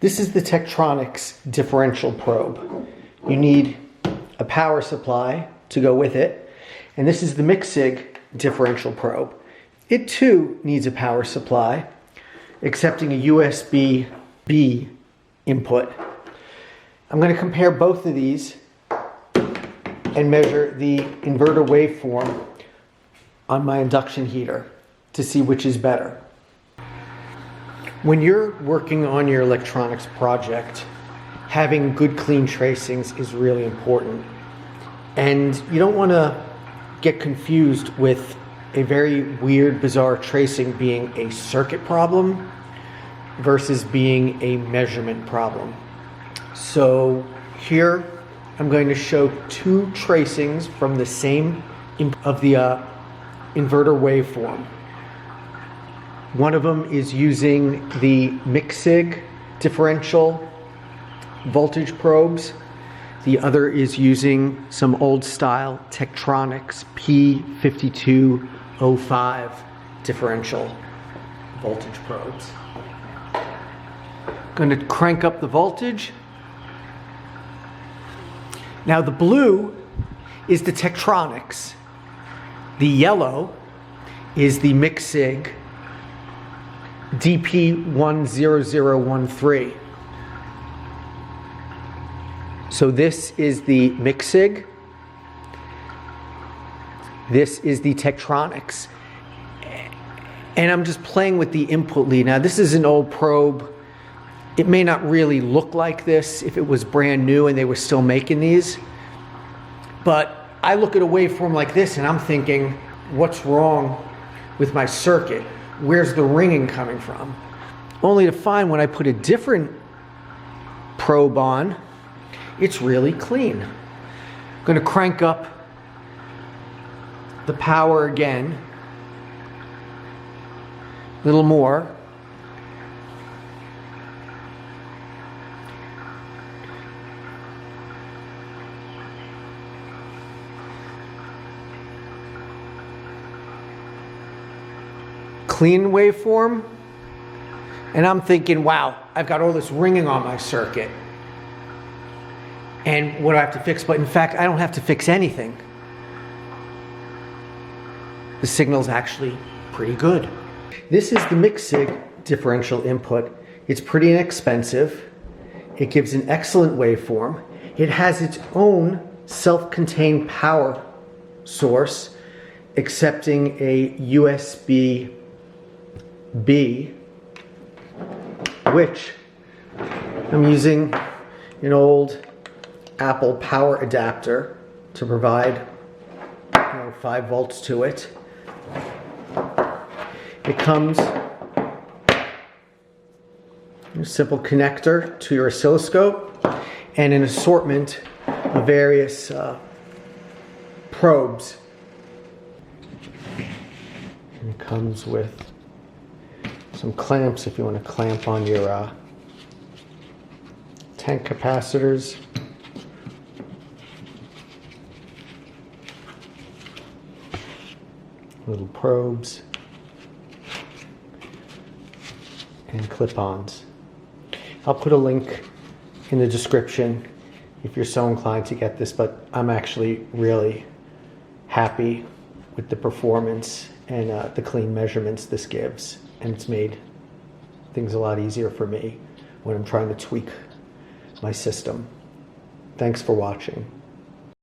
This is the Tektronix differential probe. You need a power supply to go with it. And this is the MicSig differential probe. It too needs a power supply, accepting a USB-B input. I'm going to compare both of these and measure the inverter waveform on my induction heater to see which is better. When you're working on your electronics project, having good clean tracings is really important. And you don't want to get confused with a very weird, bizarre tracing being a circuit problem versus being a measurement problem. So here I'm going to show two tracings from the same of the inverter waveform. One of them is using the MicSig differential voltage probes. The other is using some old style Tektronix P5205 differential voltage probes. Going to crank up the voltage. Now the blue is the Tektronix. The yellow is the MicSig DP10013. So this is the MicSig. This is the Tektronix. And I'm just playing with the input lead. Now this is an old probe. It may not really look like this if it was brand new and they were still making these. But I look at a waveform like this and I'm thinking, what's wrong with my circuit? Where's the ringing coming from? Only to find when I put a different probe on, it's really clean. I'm going to crank up the power again, a little more. Clean waveform, and I'm thinking, wow, I've got all this ringing on my circuit. And what do I have to fix? But in fact, I don't have to fix anything. The signal's actually pretty good. This is the MicSig differential input. It's pretty inexpensive. It gives an excellent waveform. It has its own self-contained power source, accepting a USB-B, which I'm using an old Apple power adapter to provide 5 volts to it. It comes a simple connector to your oscilloscope and an assortment of various probes. And it comes with some clamps if you want to clamp on your tank capacitors. Little probes and clip-ons. I'll put a link in the description if you're so inclined to get this, but I'm actually really happy with the performance and the clean measurements this gives, and it's made things a lot easier for me when I'm trying to tweak my system. Thanks for watching.